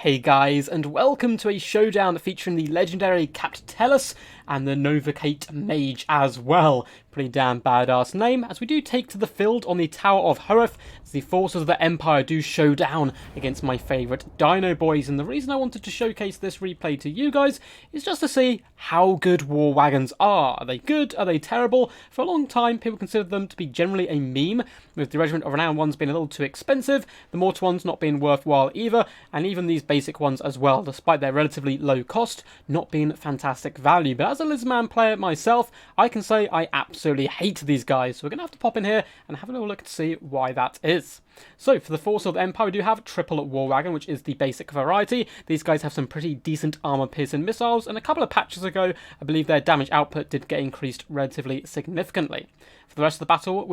Hey guys, and welcome to a showdown featuring the legendary Captellus and the Novacate Mage as well. Pretty damn badass name, as we do take to the field on the Tower of Horeth, as the forces of the Empire do show down against my favourite Dino Boys. And the reason I wanted to showcase this replay to you guys is just to see how good War Wagons are. Are they good? Are they terrible? For a long time, people considered them to be generally a meme, with the Regiment of Renown ones being a little too expensive, the Mortar ones not being worthwhile either, and even these basic ones as well, despite their relatively low cost, not being fantastic value. But as a Lizardman player myself, I can say I absolutely hate these guys. So we're going to have to pop in here and have a little look to see why that is. So for the Force of the Empire, we do have triple War Wagon, which is the basic variety. These guys have some pretty decent armor-piercing missiles, and a couple of patches ago, I believe their damage output did get increased relatively significantly. For the rest of the battlefield,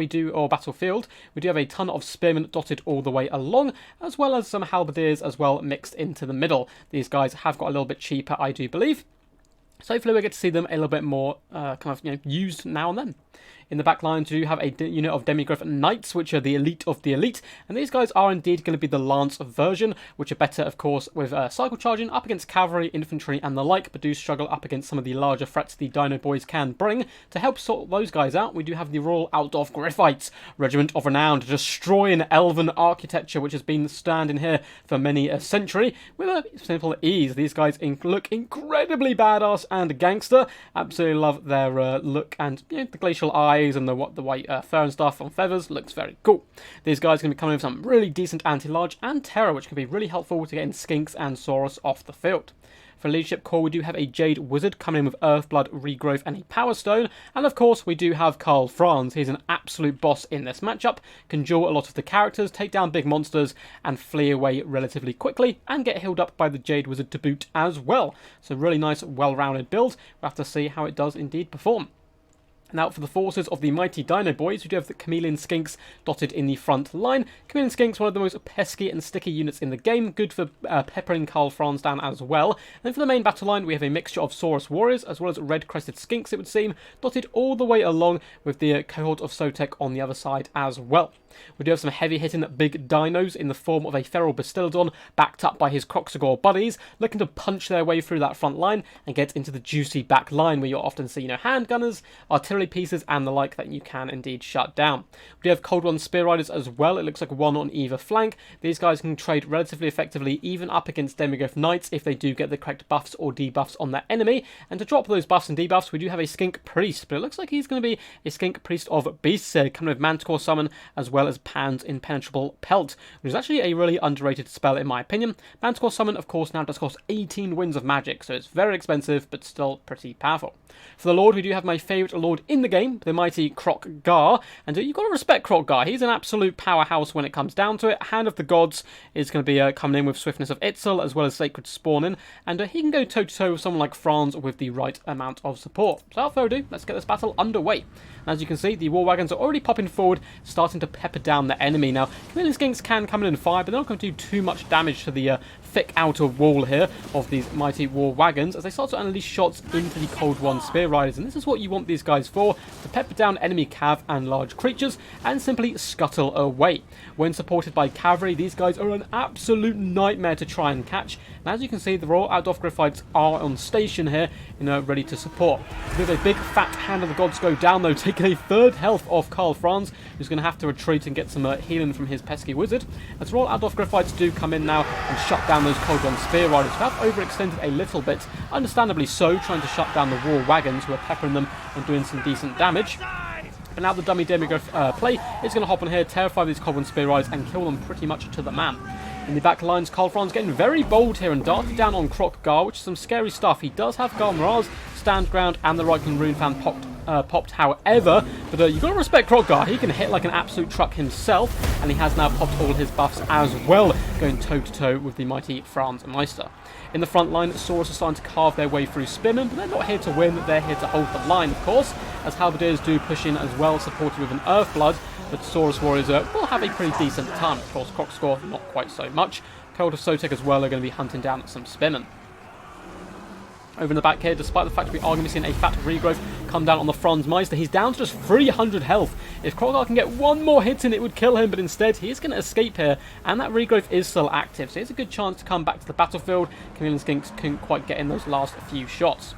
we do have a ton of spearmen dotted all the way along, as well as some halberdiers as well mixed into the middle. These guys have got a little bit cheaper, I do believe. So hopefully we get to see them a little bit more used now and then. In the back line, we do have a unit of Demigryph Knights, which are the elite of the elite. And these guys are indeed going to be the Lance version, which are better, of course, with cycle charging up against cavalry, infantry, and the like, but do struggle up against some of the larger threats the Dino Boys can bring. To help sort those guys out, we do have the Royal Altdorf Gryphites, Regiment of Renown, to destroy an elven architecture, which has been standing here for many a century, with a simple ease. These guys look incredibly badass and gangster. Absolutely love their look, and the glacial eyes and the white fur and stuff on feathers looks very cool. These guys are going to be coming with some really decent anti-large and terror, which can be really helpful to getting skinks and Saurus off the field. For leadership core, we do have a Jade Wizard coming in with Earthblood, Regrowth, and a Power Stone. And of course, we do have Karl Franz. He's an absolute boss in this matchup. Can duel a lot of the characters, take down big monsters, and flee away relatively quickly, and get healed up by the Jade Wizard to boot as well. So really nice, well-rounded build. We'll have to see how it does indeed perform. Now, for the forces of the mighty Dino Boys, we do have the Chameleon Skinks dotted in the front line. Chameleon Skinks, one of the most pesky and sticky units in the game, good for peppering Karl Franz down as well. And then for the main battle line, we have a mixture of Saurus Warriors, as well as red-crested Skinks, it would seem, dotted all the way along with the cohort of Sotek on the other side as well. We do have some heavy-hitting big dinos in the form of a Feral Bastillodon, backed up by his Kroxigor buddies, looking to punch their way through that front line and get into the juicy back line, where you'll often see, handgunners, artillery pieces, and the like that you can indeed shut down. We do have Cold One Spear Riders as well. It looks like one on either flank. These guys can trade relatively effectively, even up against Demigryph Knights, if they do get the correct buffs or debuffs on their enemy. And to drop those buffs and debuffs, we do have a Skink Priest, but it looks like he's going to be a Skink Priest of Beasts here, coming with Manticore Summon, as well as Pan's Impenetrable Pelt, which is actually a really underrated spell in my opinion. Manticore Summon, of course, now does cost 18 Winds of Magic, so it's very expensive, but still pretty powerful. For the Lord, we do have my favourite Lord in the game, the mighty Kroq-Gar, and you've got to respect Kroq-Gar. He's an absolute powerhouse when it comes down to it. Hand of the Gods is going to be coming in with Swiftness of Itzel, as well as Sacred Spawning, and he can go toe-to-toe with someone like Franz with the right amount of support. So without further ado, let's get this battle underway. As you can see, the War Wagons are already popping forward, starting to pepper down the enemy. Now, Chameleon Skinks can come in and fire, but they're not going to do too much damage to the thick outer wall here of these mighty War Wagons, as they start to unleash shots into the Cold One Spear Riders. And this is what you want these guys for, to pepper down enemy cav and large creatures, and simply scuttle away. When supported by cavalry, these guys are an absolute nightmare to try and catch. And as you can see, the Royal Altdorf Gryphites are on station here, ready to support. With a big fat Hand of the Gods go down, though, taking a third health off Karl Franz, who's going to have to retreat and get some healing from his pesky wizard. As Royal Altdorf Gryphites do come in now and shut down those Cold One Spear Riders, who have overextended a little bit, understandably so, trying to shut down the War Wagons, who are peppering them and doing some decent damage. But now the dummy Demigryph play is going to hop on here, terrify these Cold One Spear Riders, and kill them pretty much to the man. In the back lines, Karl Franz getting very bold here and darting down on Kroq-Gar, which is some scary stuff. He does have Gar-Miraz, Stand Ground, and the Reichland Rune Fan popped, however, but you've got to respect Kroq-Gar. He can hit like an absolute truck himself, and he has now popped all his buffs as well, going toe-to-toe with the mighty Franz Meister. In the front line, Saurus are starting to carve their way through Spearmen, but they're not here to win, they're here to hold the line, of course, as Halberdiers do push in as well, supported with an Earthblood, but Saurus Warriors will have a pretty decent time. Of course, Kroq-Gar not quite so much. Cohort of Sotek as well are going to be hunting down some Spearmen. Over in the back here, despite the fact we are going to be seeing a fat regrowth, come down on the Franz Meister. He's down to just 300 health. If Crocodile can get one more hit in, it would kill him, but instead he is going to escape here, and that regrowth is still active, so it's a good chance to come back to the battlefield. Chameleon Skinks couldn't quite get in those last few shots.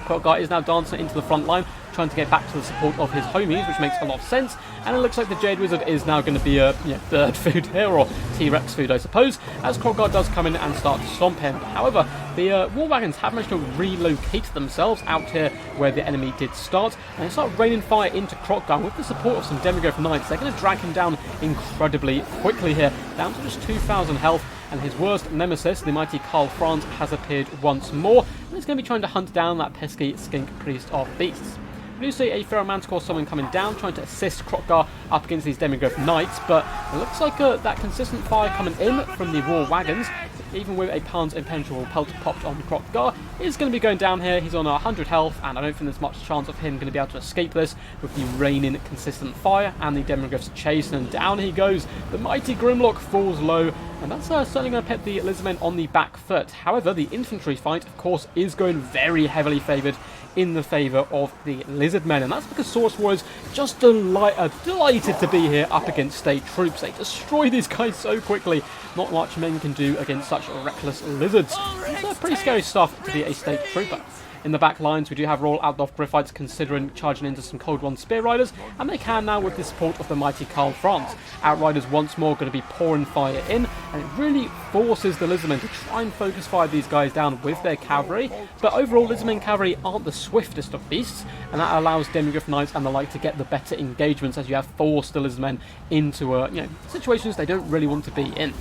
Crocodile is now dancing into the front line, trying to get back to the support of his homies, which makes a lot of sense. And it looks like the Jade Wizard is now going to be a bird food here, or T-Rex food, I suppose, as Crocodile does come in and start to stomp him. However, the War Wagons have managed to relocate themselves out here where the enemy did start, and they start raining fire into Crocodile with the support of some Demigryph Knights. They're going to drag him down incredibly quickly here, down to just 2,000 health. And his worst nemesis, the mighty Karl Franz, has appeared once more, and he's going to be trying to hunt down that pesky skink priest of beasts. We do see a Feral Manticore summon coming down, trying to assist Crocodile up against these Demigryph Knights, but it looks like that consistent fire coming in from the War Wagons, even with a Pan's Impenetrable Pelt popped on Crocodile, is going to be going down here. He's on 100 health, and I don't think there's much chance of him going to be able to escape this with the raining consistent fire and the Demigryphs chasing, and down he goes. The mighty Grimlock falls low, and that's certainly going to put the Lizardmen on the back foot. However, the infantry fight, of course, is going very heavily favoured in the favour of the Lizardmen, and that's because Saurus Warriors just delighted to be here up against state troops. They destroy these guys so quickly. Not much men can do against such reckless lizards. It's pretty scary stuff to be a state trooper. In the back lines, we do have Royal Outlaw Gryphites considering charging into some Cold One Spear Riders, and they can now with the support of the mighty Karl Franz. Outriders once more going to be pouring fire in, and it really forces the Lizardmen to try and focus fire these guys down with their cavalry. But overall, Lizardmen cavalry aren't the swiftest of beasts, and that allows Demigryph Knights and the like to get the better engagements as you have forced the Lizardmen into situations they don't really want to be in.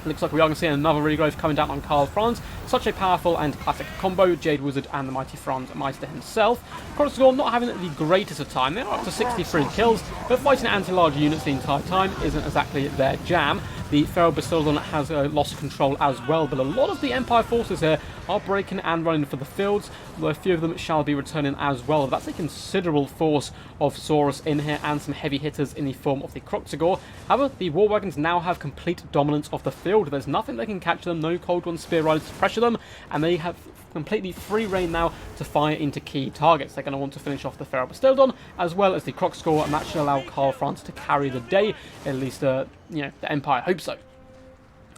Looks like we are going to see another regrowth coming down on Karl Franz. Such a powerful and classic combo, Jade Wizard and the mighty Franz Meister himself. Crocodile not having the greatest of time. They're up to 63 kills, but fighting anti-large units the entire time isn't exactly their jam. The Feral Bastildon has lost control as well, but a lot of the Empire forces here are breaking and running for the fields, although a few of them shall be returning as well. That's a considerable force of Saurus in here, and some heavy hitters in the form of the Kroxigor. However, the War Wagons now have complete dominance of the field. There's nothing that can catch them, no Cold One Spear Riders to pressure them, and they have completely free reign now to fire into key targets. They're going to want to finish off the Feral Bastildon as well as the Kroxigor, and that should allow Karl Franz to carry the day. At least, the Empire hopes so.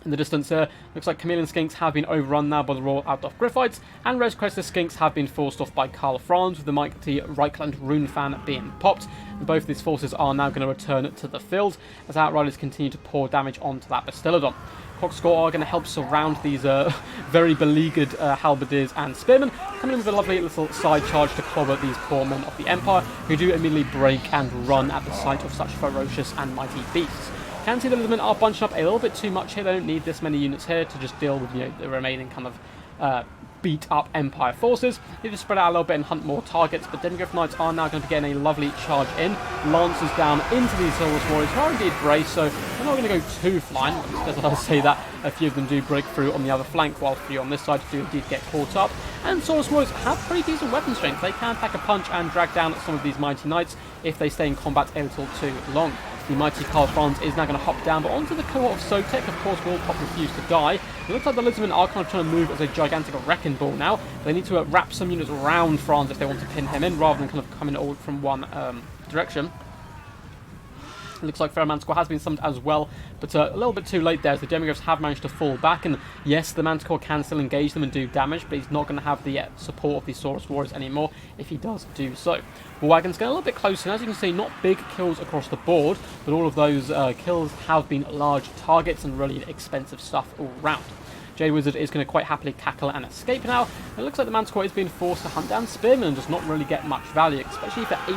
In the distance here, looks like Chameleon Skinks have been overrun now by the Royal Outlaw Gryphites, and Res Crested Skinks have been forced off by Karl Franz, with the mighty Reichland Rune Fan being popped. And both these forces are now going to return to the field as Outriders continue to pour damage onto that Bastillodon. Kroxigor are going to help surround these very beleaguered halberdiers and spearmen, coming in with a lovely little side charge to clobber these poor men of the Empire, who do immediately break and run at the sight of such ferocious and mighty beasts. Can see the Lizardmen are bunching up a little bit too much here. They don't need this many units here to just deal with the remaining kind of beat up Empire forces. They just spread out a little bit and hunt more targets, but Demigryph Knights are now going to be getting a lovely charge in. Lancers down into these Saurus Warriors, who are indeed braced, so they're not going to go too flying. As I'll say that, a few of them do break through on the other flank, while a few on this side do indeed get caught up. And Saurus Warriors have pretty decent weapon strength. They can pack a punch and drag down some of these mighty knights if they stay in combat a little too long. The mighty Karl Franz is now going to hop down, but onto the cohort of Sotek, of course, will Pop refuse to die. It looks like the Lizardmen are kind of trying to move as a gigantic wrecking ball now. They need to wrap some units around Franz if they want to pin him in, rather than kind of coming all from one direction. It looks like Feral Manticore has been summoned as well, but a little bit too late there, as the Demigryphs have managed to fall back. And yes, the Manticore can still engage them and do damage, but he's not going to have the support of the Saurus Warriors anymore if he does do so. War Wagon's getting a little bit closer, and as you can see, not big kills across the board, but all of those kills have been large targets and really expensive stuff all round. Jade Wizard is going to quite happily cackle and escape now. It looks like the Manticore is being forced to hunt down Spearmen and does not really get much value, especially for 18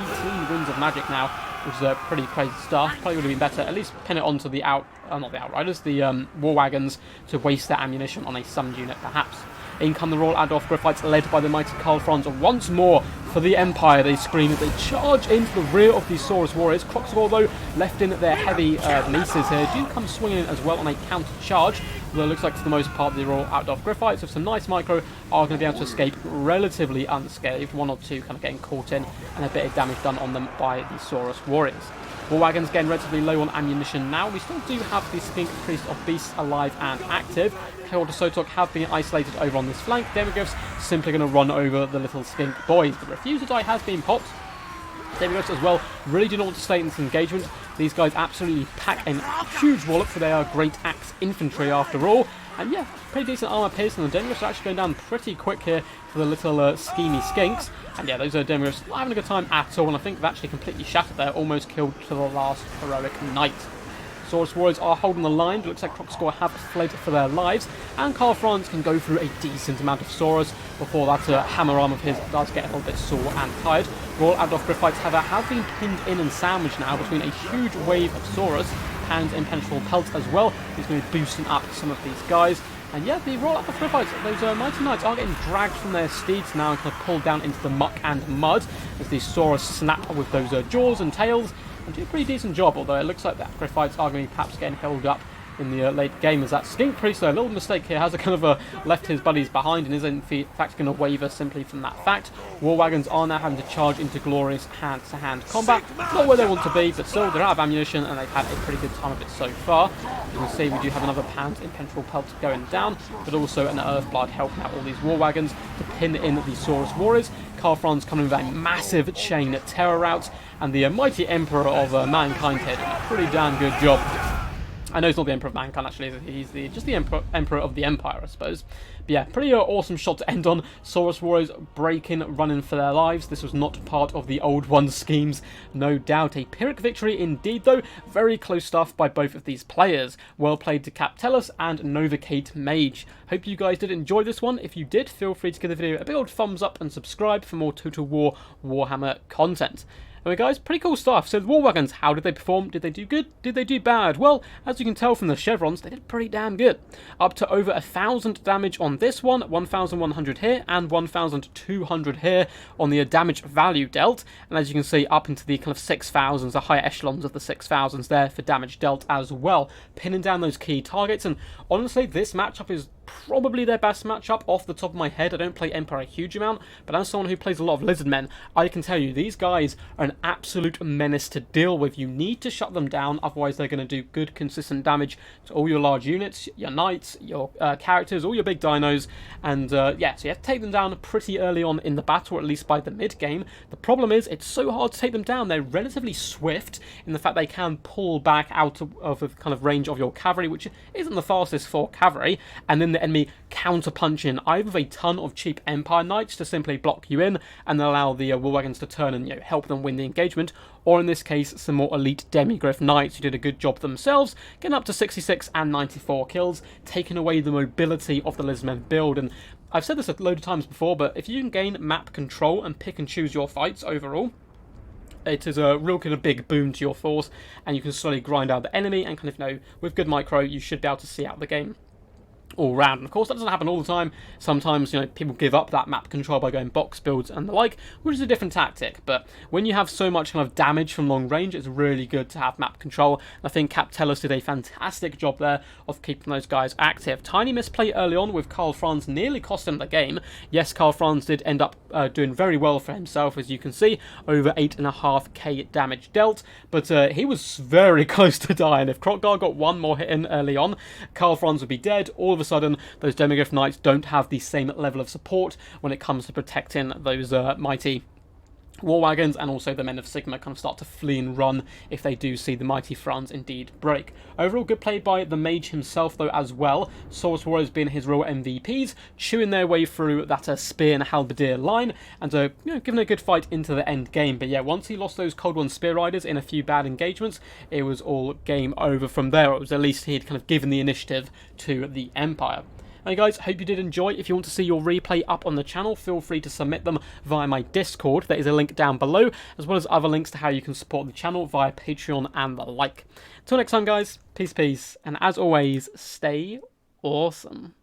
Winds of Magic now, which is pretty crazy stuff. Probably would have been better at least pin it onto the Outriders, the War Wagons, to waste their ammunition on a summoned unit perhaps. In come the Royal Outlaw Gryphites, led by the mighty Karl Franz. Once more for the Empire, they scream as they charge into the rear of these Saurus Warriors. Kroxigor, though, left in their heavy maces here, do come swinging as well on a counter charge. Although it looks like for the most part the Royal Outlaw Gryphites with some nice micro are going to be able to escape relatively unscathed. One or two kind of getting caught in, and a bit of damage done on them by the Saurus Warriors. War Wagon's getting relatively low on ammunition now. We still do have the Skink Priest of Beasts alive and active. Chaos Sotok have been isolated over on this flank. Demigryphs simply going to run over the little skink boys. The Refuser die has been popped. Demigryphs as well really do not want to stay in this engagement. These guys absolutely pack a huge wallop, for they are great axe infantry after all. And yeah, pretty decent armor piercing. The Demigryphs are actually going down pretty quick here for the little schemy skinks. And yeah, those are Demigryphs not having a good time at all, and I think they've actually completely shattered there, almost killed to the last heroic knight. Saurus Warriors are holding the line, but it looks like Crocscore have fled for their lives, and Karl Franz can go through a decent amount of Saurus before that hammer arm of his does get a little bit sore and tired. Royal Adolf Gryphites, however, have been pinned in and sandwiched now between a huge wave of Saurus and Impenetrable Pelt as well. He's going to be boosting up some of these guys. And yeah, the Royal Adolf Gryphites, those Mighty Knights are getting dragged from their steeds now and kind of pulled down into the muck and mud as these Saurus snap with those jaws and tails and do a pretty decent job, although it looks like the Gryphites are going to be perhaps getting held up in the late game, as that Skink Priest, though, a little mistake here, has kind of left his buddies behind and is in fact going to waver simply from that fact. War Wagons are now having to charge into glorious hand-to-hand combat. Not where they want to be, but still they're out of ammunition and they've had a pretty good time of it so far. You can see we do have another pound Impenetrable Pelt going down, but also an Earthblood helping out all these War Wagons to pin in the Saurus Warriors. Karl Franz coming with a massive chain terror route, and the mighty Emperor of Mankind here doing a pretty damn good job. I know he's not the Emperor of Mankind, actually. He's just the Emperor of the Empire, I suppose. But yeah, pretty awesome shot to end on. Saurus Warriors breaking, running for their lives. This was not part of the Old One's schemes, no doubt. A Pyrrhic victory indeed, though. Very close stuff by both of these players. Well played to Captellus and Novacate Mage. Hope you guys did enjoy this one. If you did, feel free to give the video a big old thumbs up and subscribe for more Total War Warhammer content. Anyway guys, pretty cool stuff. So the War Wagons, how did they perform? Did they do good? Did they do bad? Well, as you can tell from the chevrons, they did pretty damn good. Up to over 1,000 damage on this one, 1,100 here, and 1,200 here on the damage value dealt. And as you can see, up into the kind of 6,000s, the higher echelons of the 6,000s there for damage dealt as well. Pinning down those key targets, and honestly, this matchup is probably their best matchup off the top of my head. I don't play Empire a huge amount, but as someone who plays a lot of Lizardmen, I can tell you these guys are an absolute menace to deal with. You need to shut them down, otherwise they're going to do good consistent damage to all your large units, your knights, your characters, all your big dinos, and yeah, so you have to take them down pretty early on in the battle, or at least by the mid game. The problem is it's so hard to take them down. They're relatively swift in the fact they can pull back out of the kind of range of your cavalry, which isn't the fastest for cavalry, and then the enemy counter-punch in either with a ton of cheap Empire Knights to simply block you in and allow the War Wagons to turn and help them win the engagement, or in this case some more elite Demigryph Knights who did a good job themselves, getting up to 66 and 94 kills, taking away the mobility of the Lizardmen build. And I've said this a load of times before, but if you can gain map control and pick and choose your fights overall, it is a real kind of big boom to your force, and you can slowly grind out the enemy, and kind of with good micro you should be able to see out the game all round. And of course that doesn't happen all the time. Sometimes people give up that map control by going box builds and the like, which is a different tactic. But when you have so much kind of damage from long range, it's really good to have map control. And I think Captellus did a fantastic job there of keeping those guys active. Tiny misplay early on with Karl Franz nearly cost him the game. Yes, Karl Franz did end up doing very well for himself, as you can see, over 8.5k damage dealt, but he was very close to dying. If Krokgar got one more hit in early on, Karl Franz would be dead. All of a sudden, those Demigryph Knights don't have the same level of support when it comes to protecting those mighty War Wagons, and also the Men of Sigma kind of start to flee and run if they do see the mighty Franz indeed break. Overall, good play by the Mage himself, though, as well. Saurus Warriors being his real MVPs, chewing their way through that Spear and Halberdier line, and giving a good fight into the end game. But yeah, once he lost those Cold One Spear Riders in a few bad engagements, it was all game over from there. It was at least he'd kind of given the initiative to the Empire. Hey guys, hope you did enjoy. If you want to see your replay up on the channel, feel free to submit them via my Discord. There is a link down below, as well as other links to how you can support the channel via Patreon and the like. Until next time guys, peace, and as always, stay awesome.